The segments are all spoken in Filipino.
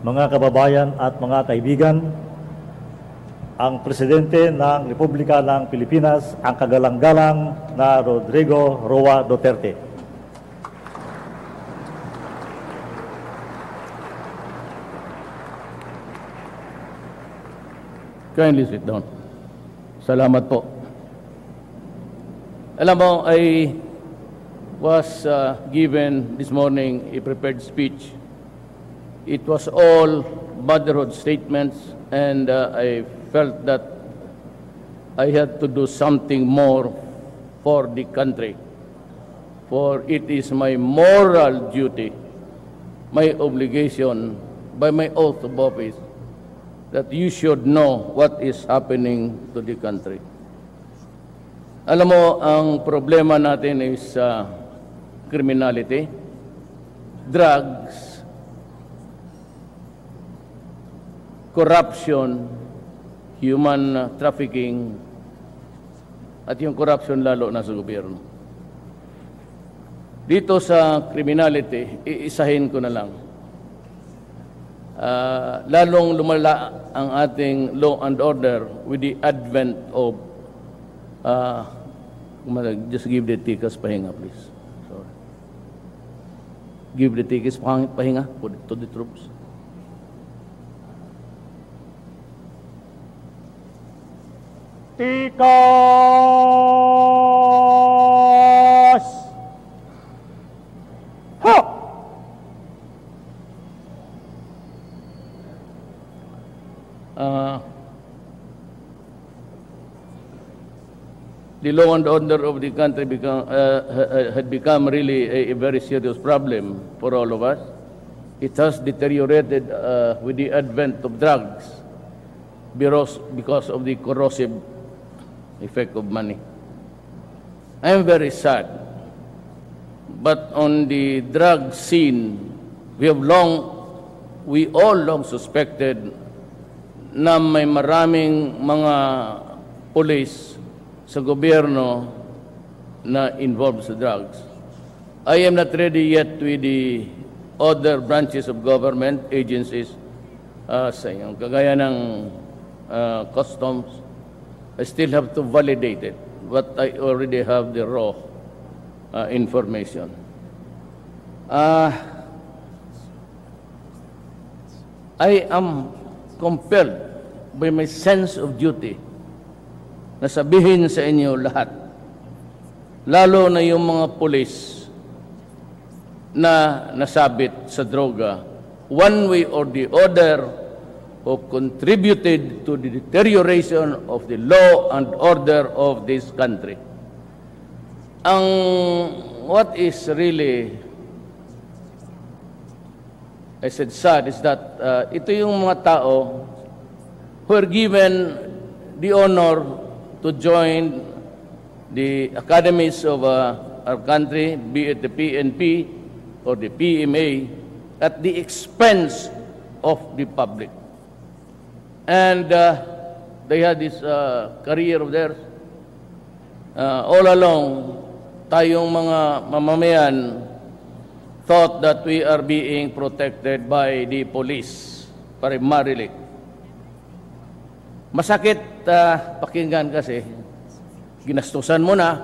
mga kababayan at mga kaibigan, ang Presidente ng Republika ng Pilipinas, ang kagalang-galang na Rodrigo Roa Duterte. Kindly sit down. Salamat po. Alam mo, I was given this morning a prepared speech. It was all motherhood statements, and I felt that I had to do something more for the country. For it is my moral duty, my obligation, by my oath of office, that you should know what is happening to the country. Alam mo, ang problema natin is criminality, drugs, corruption, human trafficking, at yung corruption lalo na sa gobyerno. Dito sa criminality, iisahin ko na lang. Lalong lumala ang ating law and order with the advent of just give the tickets pahinga, please. Sorry. Give the tickets pahinga to the troops. Tikas! Ha! The law and order of the country had become really a very serious problem for all of us. It has deteriorated with the advent of drugs because of the corrosive effect of money. I am very sad, but on the drug scene, we all long suspected na may maraming mga police sa gobyerno na involved sa drugs. I am not ready yet with the other branches of government agencies sa yung kagaya ng customs. I still have to validate it, but I already have the raw information. I am compelled by my sense of duty na sabihin sa inyo lahat, lalo na yung mga pulis na nasabit sa droga, one way or the other, who contributed to the deterioration of the law and order of this country. What is really, I said sad, is that ito yung mga tao who are given the honor to join the academies of our country, be it the PNP or the PMA, at the expense of the public. And they had this career of theirs. All along, tayong mga mamamayan thought that we are being protected by the police, primarily. Masakit pakinggan kasi ginastusan mo na,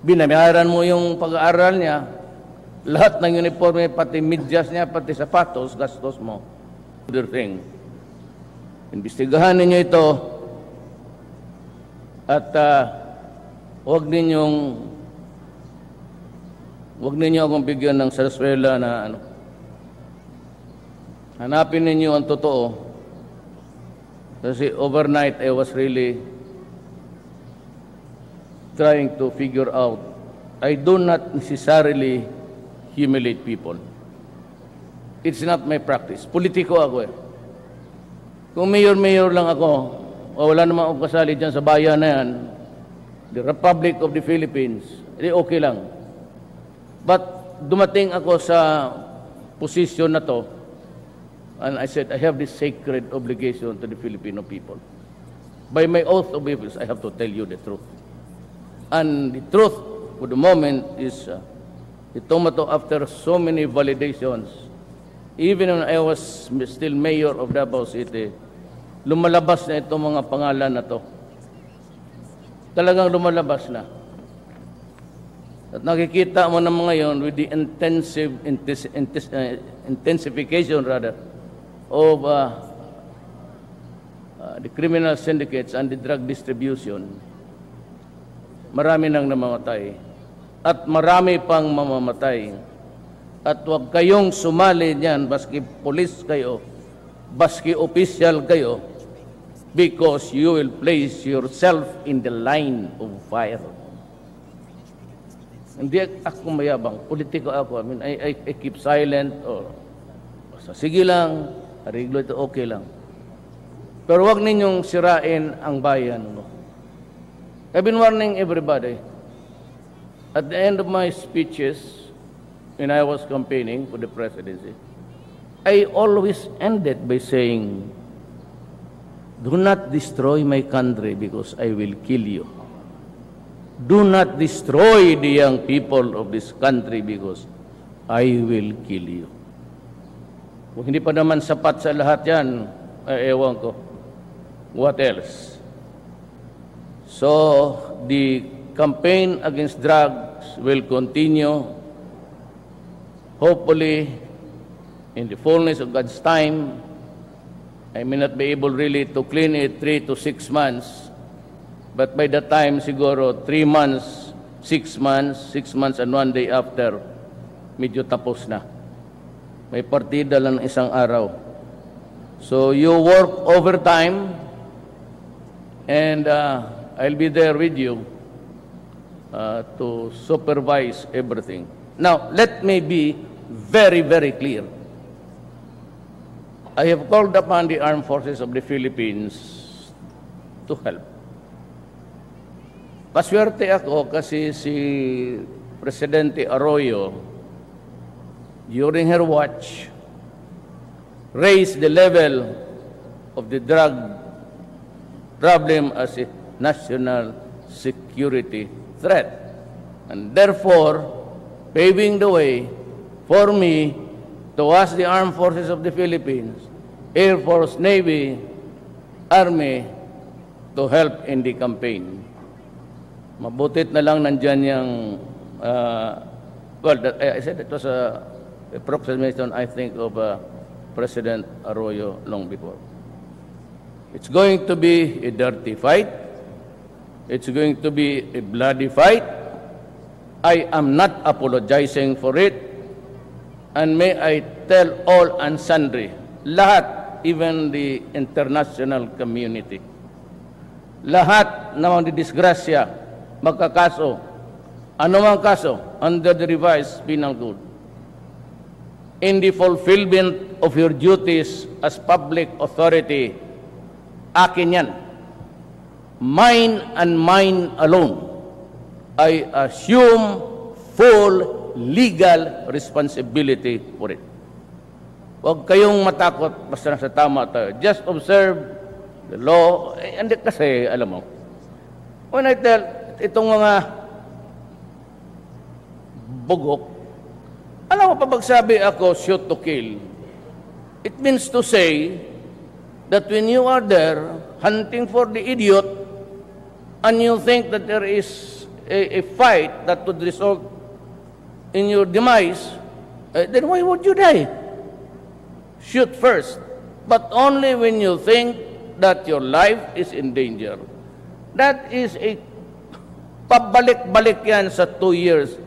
binayaran mo yung pag-aaral niya, lahat ng uniforme, pati medyas niya, pati sapatos, gastos mo. Other thing. Imbestigahan ninyo ito at huwag ninyo akong bigyan ng sarsuela na ano. Hanapin ninyo ang totoo. Kasi overnight, I was really trying to figure out. I do not necessarily humiliate people. It's not my practice. Politiko ako eh. Kung mayor-mayor lang ako, o wala naman akong kasali dyan sa bayan na yan, the Republic of the Philippines, okay lang. But dumating ako sa posisyon na to, and I said, I have this sacred obligation to the Filipino people. By my oath of office, I have to tell you the truth. And the truth for the moment is, ito after so many validations, even when I was still mayor of Davao City, lumalabas na itong mga pangalan na to. Talagang lumalabas na. At nakikita mo na mga yon with the intensification of the criminal syndicates and the drug distribution. Marami nang namamatay. At marami pang mamamatay. At huwag kayong sumali niyan, baski police kayo, baski official kayo, because you will place yourself in the line of fire. Hindi ako mayabang, politiko ako. I mean, I keep silent, or sige lang, ariglo ito, okay lang. Pero huwag ninyong sirain ang bayan. No? I've been warning everybody. At the end of my speeches, when I was campaigning for the presidency, I always ended by saying, do not destroy my country because I will kill you. Do not destroy the young people of this country because I will kill you. Kung hindi pa naman sapat sa lahat yan, ewan ko. What else? So, the campaign against drugs will continue. Hopefully, in the fullness of God's time, I may not be able really to clean it 3 to 6 months. But by the time, siguro, 3 months, 6 months and 1 day after, medyo tapos na. May partida lang isang araw. So you work overtime, and I'll be there with you to supervise everything. Now, let me be very, very clear. I have called upon the armed forces of the Philippines to help. Paswerte ako kasi si Presidente Arroyo, during her watch, raised the level of the drug problem as a national security threat. And therefore, paving the way for me to ask the armed forces of the Philippines, Air Force, Navy, Army, to help in the campaign. Mabutit na lang nandyan yung, I said it was a approximation, I think, of President Arroyo long before. It's going to be a dirty fight. It's going to be a bloody fight. I am not apologizing for it. And may I tell all and sundry, lahat, even the international community, lahat naman di disgrasya, magkakaso, anumang kaso, under the revised penal code, in the fulfillment of your duties as public authority, akin yan. Mine and mine alone. I assume full legal responsibility for it. Huwag kayong matakot basta nasa tama tayo. Just observe the law. Hindi kasi, alam mo, when I tell itong mga bugok, alam mo pa pagsabi ako, shoot to kill, it means to say that when you are there hunting for the idiot and you think that there is a fight that would result in your demise, then why would you die? Shoot first, but only when you think that your life is in danger. That is a pabalik-balik yan sa 2 years.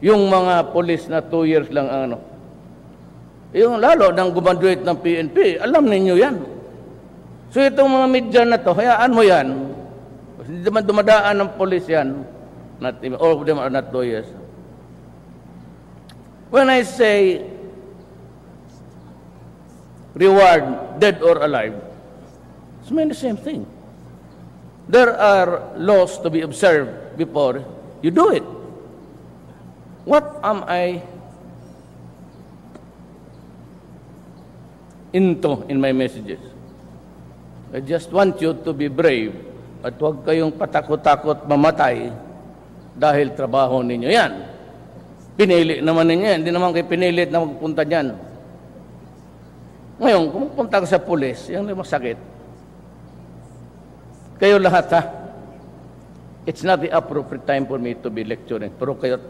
Yung mga polis na 2 years lang ano. Yung lalo nang gumaduate ng PNP, alam ninyo yan. So itong mga media na to, hayaan mo yan. Hindi naman dumadaan ng polis yan. All of them are not lawyers. When I say reward, dead or alive, it's mean the same thing. There are laws to be observed before you do it. What am I into in my messages? I just want you to be brave at huwag kayong patakot-takot mamatay dahil trabaho ninyo yan. Pinili naman ninyo yan. Hindi naman kayo pinilit na magpunta dyan. Ngayon, kung pumunta ka sa pulis, yung masakit, kayo lahat ha, it's not the appropriate time for me to be lecturing. Pero kayo,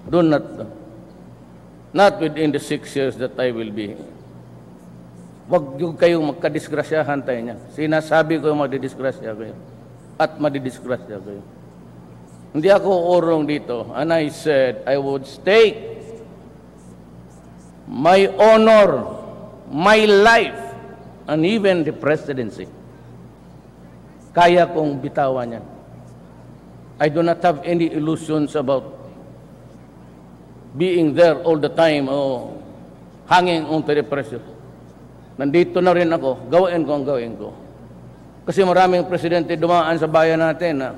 do not within the 6 years that I will be. Huwag yung kayong magkadisgrasyahan tayo niya. Sinasabi ko yung madidisgrasya kayo. At madidisgrasya kayo. Hindi ako urong dito. And I said, I would stake my honor, my life, and even the presidency. Kaya kong bitawan yan. I do not have any illusions about being there all the time or hanging onto the pressure. Nandito na rin ako, gawin ko ang gawin ko. Kasi maraming presidente dumaan sa bayan natin na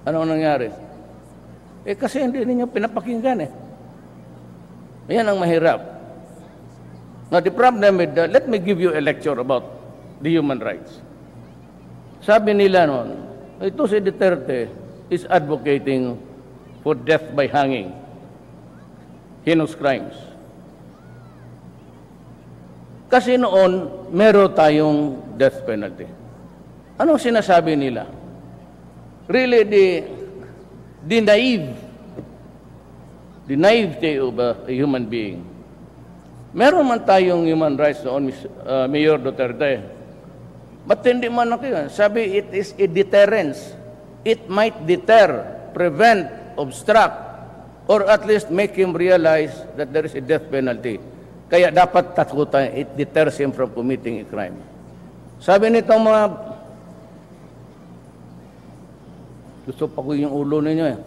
ano nangyari? Kasi hindi ninyo pinapakinggan eh. Yan ang mahirap. Now the problem with let me give you a lecture about the human rights. Sabi nila noon, ito si Duterte is advocating for death by hanging. Heinous crimes. Kasi noon, meron tayong death penalty. Anong sinasabi nila? Really, the naivety of a human being. Meron man tayong human rights noon, Mayor Duterte. But hindi man ako yun. Sabi, it is a deterrence. It might deter, prevent, obstruct, or at least make him realize that there is a death penalty. Kaya dapat takutan, it deters him from committing a crime. Sabi nitong mga, gusto pa ko yung ulo ninyo eh.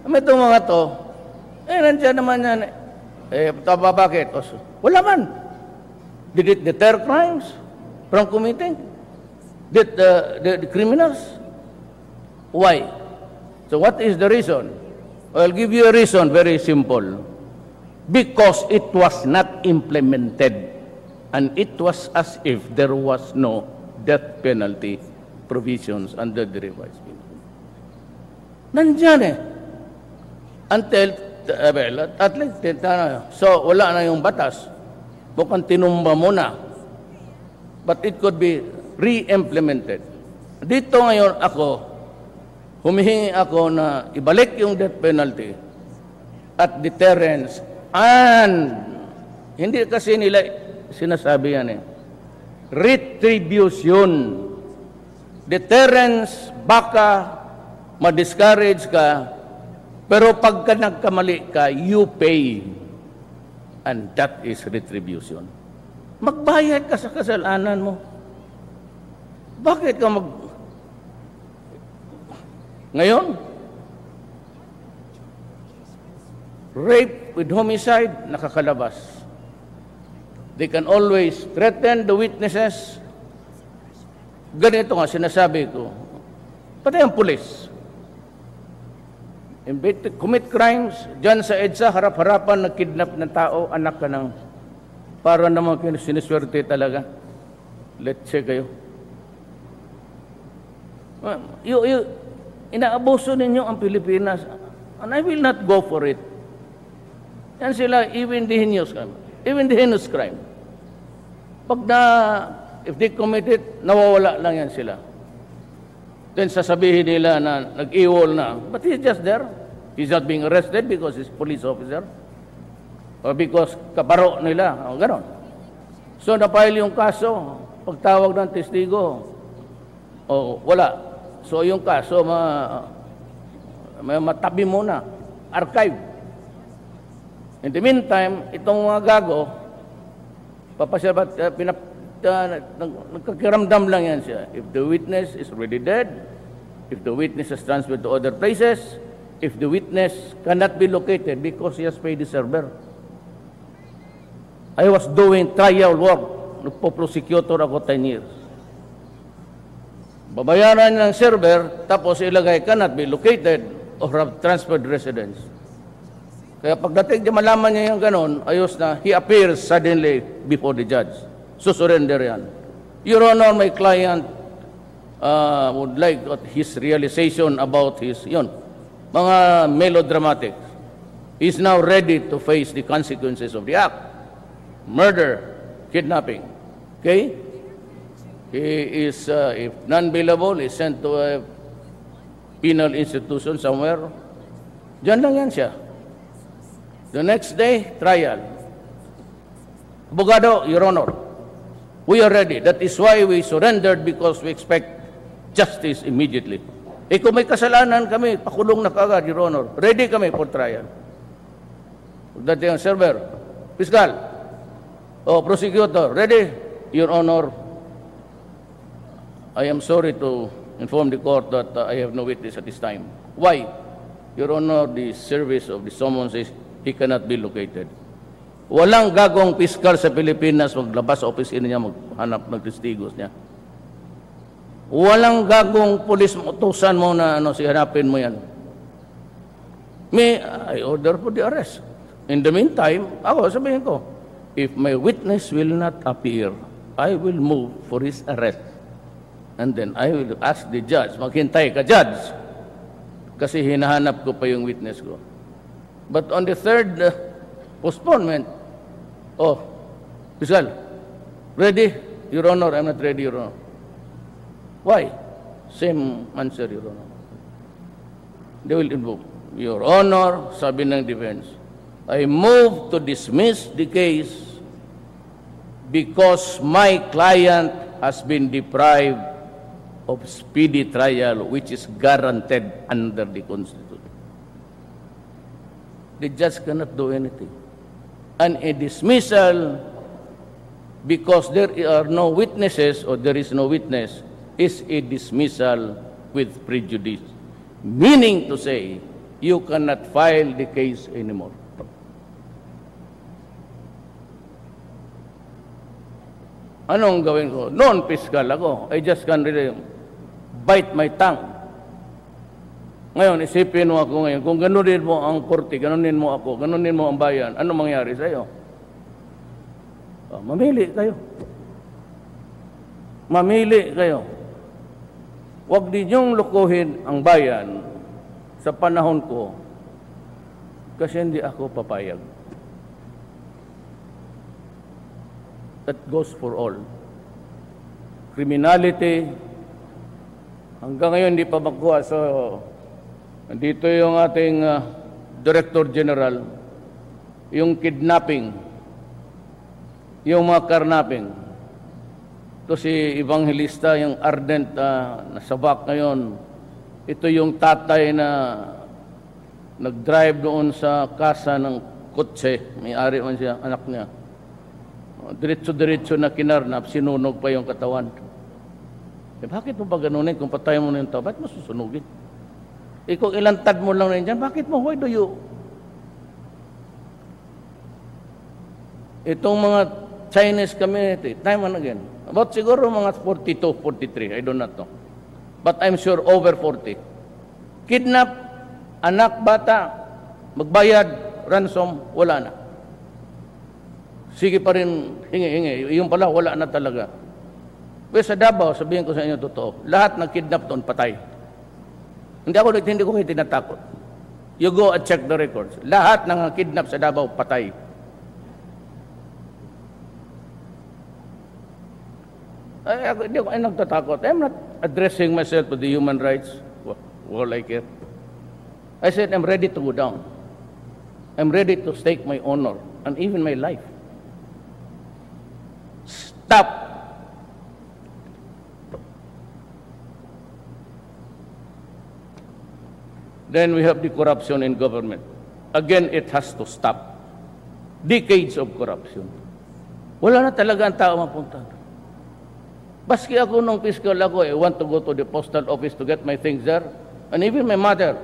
Itong mga to, nandiyan naman yan. Taba bakit? Wala man. Did it deter crimes from committing? Did the criminals? Why? So what is the reason? I'll give you a reason, very simple. Because it was not implemented, and it was as if there was no death penalty provisions under the revised penal. Nandiyan eh. Until, at least, so wala na yung batas. Mukhang tinumba mo na. But it could be re-implemented. Dito ngayon ako, humihingi ako na ibalik yung death penalty at deterrence. And hindi kasi nila sinasabi yan eh. Retribution. Deterrence, baka ma-discourage ka, pero pagka nagkamali ka, you pay. And that is retribution. Magbayad ka sa kasalanan mo. Bakit ka Ngayon, rape with homicide, nakakalabas. They can always threaten the witnesses. Ganito nga, sinasabi ko. Pati ang pulis. Commit crimes, dyan sa EDSA, harap-harapan, nag-kidnap ng tao, anak ka ng, para naman siniswerte talaga. Let's say kayo. Inaabuso ninyo ang Pilipinas, and I will not go for it. Yan sila, even the heinous crime. Pag if they commit it, nawawala lang yan sila. Then sasabihin nila na nag-iwol na, but he's just there. He's not being arrested because he's police officer. Or because kaparo nila, o gano'n. So napile yung kaso, pagtawag ng testigo, wala. So yung kaso, matabi muna, archive. In the meantime, itong mga gago, nagkakiramdam lang yan siya. If the witness is already dead, if the witness is transferred to other places, if the witness cannot be located because he has paid the server. I was doing trial work. Nagpo-prosecutor ako 10 years. Babayaran ng server, tapos ilagay cannot be located or have transferred residence. Kaya pagdating di malaman niya yung ganon, ayos na, he appears suddenly before the judge. Surrender yan. Your Honor, my client would like his realization about his, mga melodramatic. He's now ready to face the consequences of the act. Murder, kidnapping. Okay? He is, if non-bailable, is sent to a penal institution somewhere. Diyan lang yan siya. The next day, trial. Abogado, Your Honor, we are ready. That is why we surrendered, because we expect justice immediately. Kung may kasalanan kami, pakulong na kagad, Your Honor. Ready kami for trial. Pagdating ang server, Piskal, prosecutor, ready? Your Honor, I am sorry to inform the court that I have no witness at this time. Why? Your Honor, the service of the summons is he cannot be located. Walang gagong piskal sa Pilipinas maglabas sa opisina niya, maghanap ng testigos niya. Walang gagong pulis utusan mo na hanapin mo yan. I order for the arrest. In the meantime, ako sabihin ko, if my witness will not appear, I will move for his arrest. And then I will ask the judge, maghintay ka, judge, kasi hinahanap ko pa yung witness ko. But on the third postponement, Piskal, ready? Your Honor, I'm not ready, Your Honor. Why? Same answer, Your Honor. They will invoke, Your Honor, sabi ng defense, I move to dismiss the case because my client has been deprived of speedy trial, which is guaranteed under the Constitution. The judge cannot do anything. And a dismissal because there are no witnesses or there is no witness is a dismissal with prejudice. Meaning to say, you cannot file the case anymore. Anong gawin ko? Non-fiscal ako. I just can really bite my tongue. Ngayon, isipin mo ako ngayon, kung ganunin mo ang korte, ganunin mo ako, ganunin mo ang bayan, ano mangyari sa iyo? Mamili kayo. Mamili kayo. Huwag ninyong lukuhin ang bayan sa panahon ko kasi hindi ako papayag. That goes for all. Criminality, hanggang ngayon hindi pa makuha. So, nandito yung ating Director General, yung kidnapping, yung mga karnapping. Ito si Evangelista, yung ardent na sabak ngayon. Ito yung tatay na nag-drive doon sa kasa ng kotse. May-ari man siya, anak niya. Diretso-diretso na kinarnap, sinunog pa yung katawan. Bakit mo ba ganunin kung patay mo na yung tao? Bakit mo susunugin? Kung ilantad mo lang na yan, bakit mo? Why do you? Itong mga Chinese community, time and again, about siguro mga 42, 43, I do not know. But I'm sure over 40. Kidnap, anak, bata, magbayad, ransom, wala na. Sige pa rin, hingi-hingi. Yung pala, wala na talaga. Pero sa Davao, sabihin ko sa inyo totoo, lahat ng kidnap doon, patay. Hindi ko kayo tinatakot. You go and check the records. Lahat ng kidnap sa Davao, patay. Hindi ako nagtatakot. I'm not addressing myself to the human rights. All I care. I said, I'm ready to go down. I'm ready to stake my honor and even my life. Stop. Then we have the corruption in government. Again, it has to stop. Decades of corruption. Wala na talaga ang tao mapunta. Baski ako nung fiscal ako, I want to go to the postal office to get my things there. And even my mother,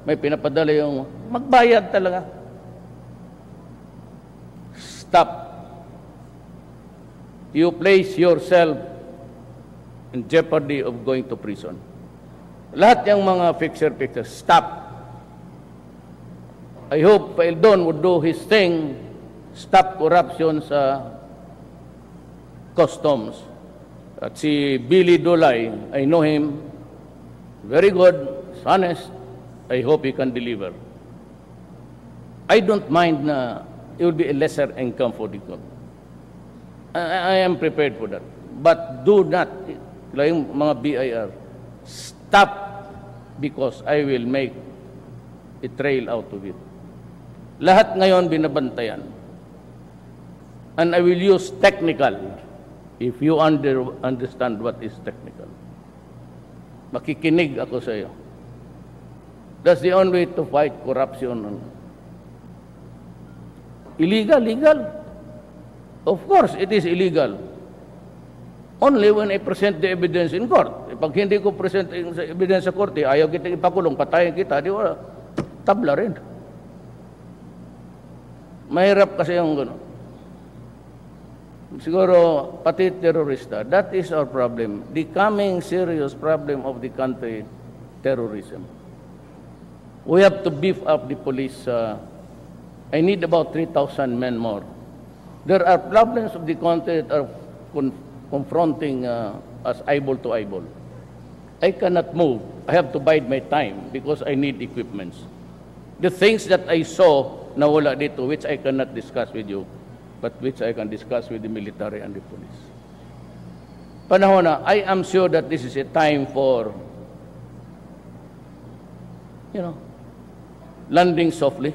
may pinapadala yung magbayad talaga. Stop. You place yourself in jeopardy of going to prison. Lahat yung mga fixer-fixer, stop. I hope Paildon would do his thing, stop corruption sa customs. At si Billy Dulay, I know him, very good, honest, I hope he can deliver. I don't mind na it will be a lesser income for the government. I am prepared for that. But do not, like mga BIR, stop because I will make a trail out of it. Lahat ngayon binabantayan. And I will use technical, if you understand what is technical. Makikinig ako sa iyo. That's the only way to fight corruption. Illegal, legal. Of course, it is illegal. Only when I present the evidence in court. Pag hindi ko present yung evidence sa korte, ayaw kita ipakulong, patayin kita, di wala. Tabla rin. Mahirap kasi yung gano'n. Siguro, pati terorista, that is our problem. The coming serious problem of the country, terrorism. We have to beef up the police. I need about 3,000 men more. There are problems of the country that are confronting us eyeball to eyeball. I cannot move. I have to bide my time because I need equipments. The things that I saw na wala dito, which I cannot discuss with you, but which I can discuss with the military and the police. Panahon na, I am sure that this is a time for, landing softly.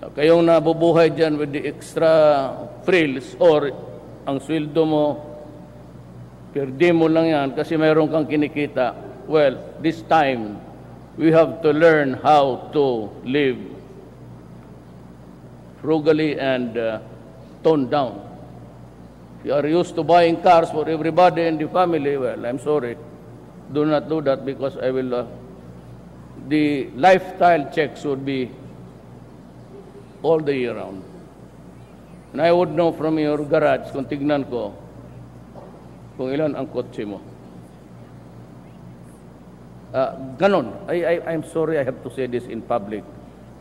Kayong nabubuhay dyan with the extra frills or ang sweldo mo, perdi mo lang yan kasi mayroon kang kinikita. Well, this time, we have to learn how to live frugally and tone down. If you are used to buying cars for everybody in the family, well, I'm sorry. Do not do that because I will, the lifestyle checks would be all the year round. And I would know from your garage, kung tignan ko, kung ilan ang kotse mo. Ganon. I'm sorry I have to say this in public,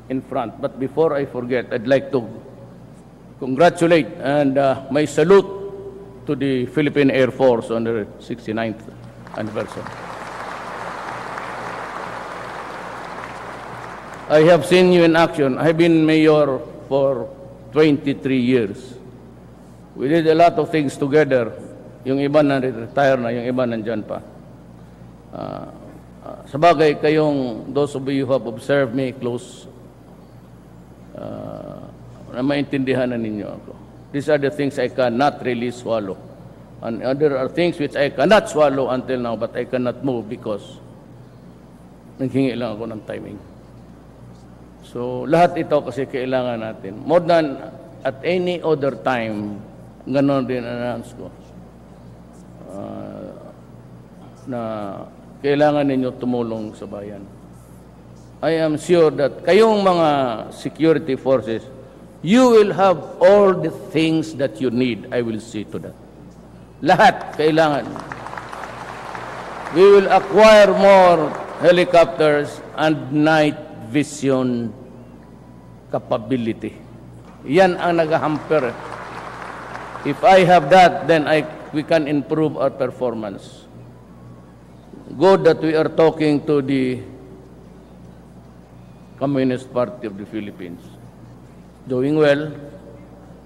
in front. But before I forget, I'd like to congratulate and my salute to the Philippine Air Force on their 69th anniversary. I have seen you in action. I've been mayor for 23 years. We did a lot of things together. Yung iba na retire na, yung iba nandyan pa. Sabagay kayong, those of you who have observed me close, na maintindihan na ninyo ako. These are the things I cannot really swallow. And there are things which I cannot swallow until now, but I cannot move because naghingi lang ako ng timing. So, lahat ito kasi kailangan natin. More than at any other time, ganon din announce ko, na kailangan ninyo tumulong sa bayan. I am sure that kayong mga security forces, you will have all the things that you need. I will see to that. Lahat kailangan. We will acquire more helicopters and night vision capability. Yan ang nag-hamper. If I have that, then we can improve our performance. Good that we are talking to the Communist Party of the Philippines. Doing well,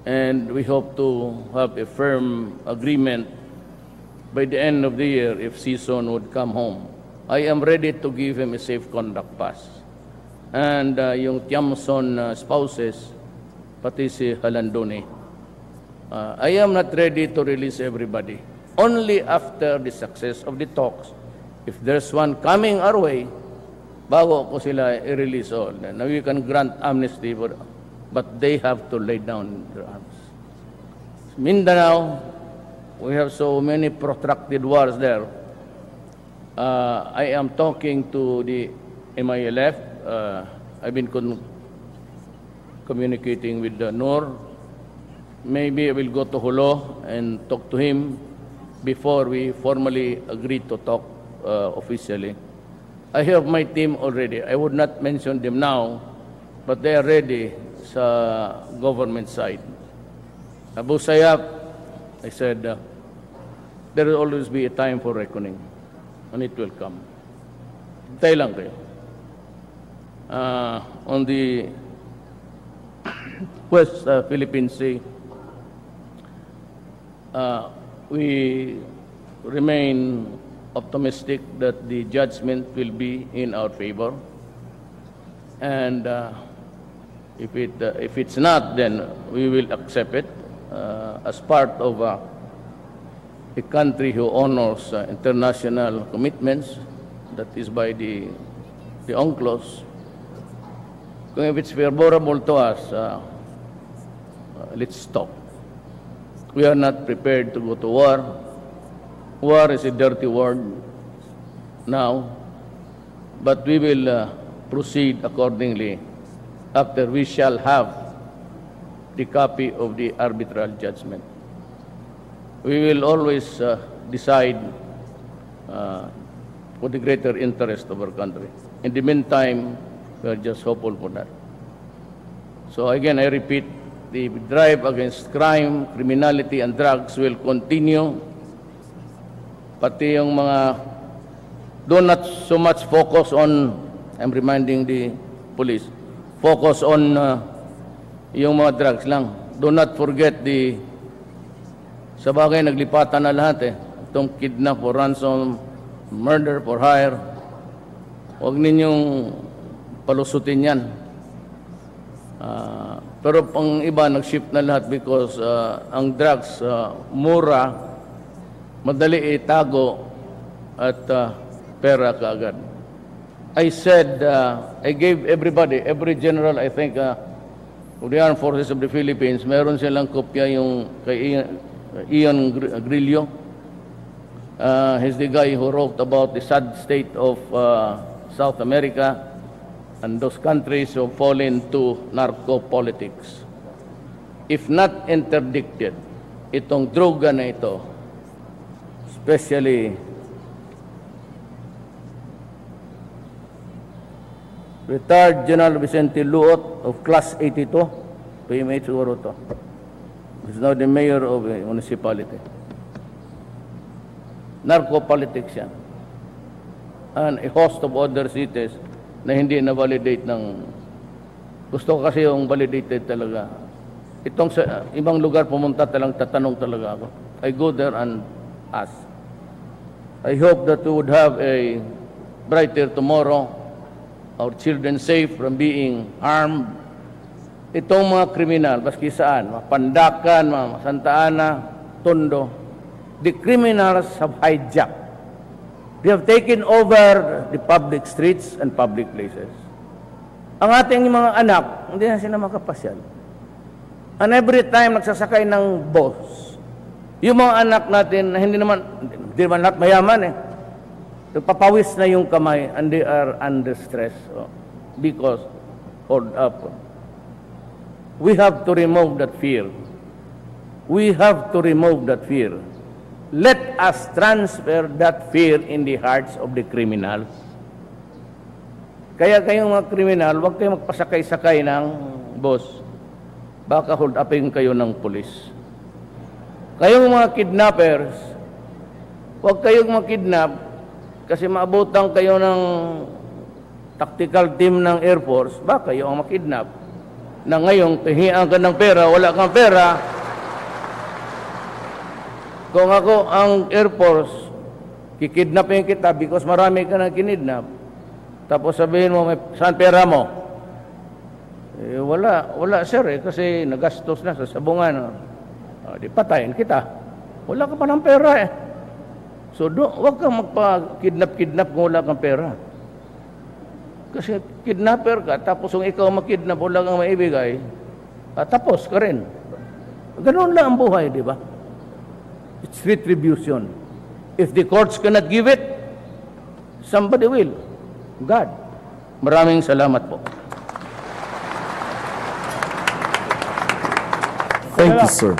and we hope to have a firm agreement by the end of the year if Season would come home. I am ready to give him a safe conduct pass. And yung Tiamson spouses, pati si Halandone, I am not ready to release everybody. Only after the success of the talks, if there's one coming our way, bago ko sila i-release all. Now we can grant amnesty, but they have to lay down their arms. Mindanao, we have so many protracted wars there. I am talking to the MILF. I've been communicating with the NOR. Maybe I will go to Holo and talk to him before we formally agree to talk officially. I have my team already. I would not mention them now, but they are ready sa government side. Abu Sayyaf, I said, there will always be a time for reckoning, and it will come. Hintay lang kayo. On the West Philippine Sea, we remain optimistic that the judgment will be in our favor. And if it's not, then we will accept it as part of a country who honors international commitments, that is by the UNCLOS. If it's favorable to us, let's stop. We are not prepared to go to war. War is a dirty word now, but we will proceed accordingly after we shall have the copy of the arbitral judgment. We will always decide for the greater interest of our country. In the meantime, we are just hopeful for that. So again, I repeat, the drive against crime, criminality, and drugs will continue. Pati yung mga, do not so much focus on, I'm reminding the police, focus on yung mga drugs lang. Do not forget sa bagay naglipatan na lahat itong kidnap or ransom, murder for hire. Huwag ninyong palusutin yan. Pero pang iba nag-shift na lahat because ang drugs mura, madali itago at pera kaagad. I said, I gave everybody, every general, I think, of the Armed Forces of the Philippines, meron silang kopya yung kay Ian Grillo. He's the guy who wrote about the sad state of South America and those countries who fall into narco-politics. If not interdicted, itong droga na ito, especially retired General Vicente Luot of Class 82, PMH siguro to. He's now the mayor of a municipality. Narco-politics yan. And a host of other cities na hindi na-validate ng... Gusto ko kasi yung validated talaga. Itong sa ibang lugar pumunta tatanong talaga ako. I go there and ask. I hope that we would have a brighter tomorrow, our children safe from being harmed. Itong mga kriminal, baski saan, mga Pandakan, mga Santa Ana, Tondo, the criminals have hijacked. They have taken over the public streets and public places. Ang ating mga anak, hindi na sila makapasyal. And every time nagsasakay ng bus, yung mga anak natin na hindi naman lahat mayaman nagpapawis na yung kamay and they are under stress because hold up. We have to remove that fear. We have to remove that fear. Let us transfer that fear in the hearts of the criminals. Kaya kayong mga kriminal, huwag kayong magpasakay-sakay ng bus. Baka hold upin kayo ng pulis. Kayong mga kidnappers, huwag kayong makidnap kasi maabutan kayo ng tactical team ng Air Force, baka kayo ang makidnap. Na ngayon, pihian ka ng pera, wala kang pera. Kung ako ang Air Force, kikidnapin kita because marami ka nang kinidnap. Tapos sabihin mo, saan pera mo? Wala sir kasi nagastos na sa sabungan. Di patayin kita. Wala ka pa ng pera So, huwag kang magpa-kidnap-kidnap kung wala kang pera. Kasi kidnapper ka, tapos kung ikaw makidnap, wala kang maibigay, tapos ka rin. Ganoon lang ang buhay, di ba? It's retribution. If the courts cannot give it, somebody will. God. Maraming salamat po. Thank you, sir.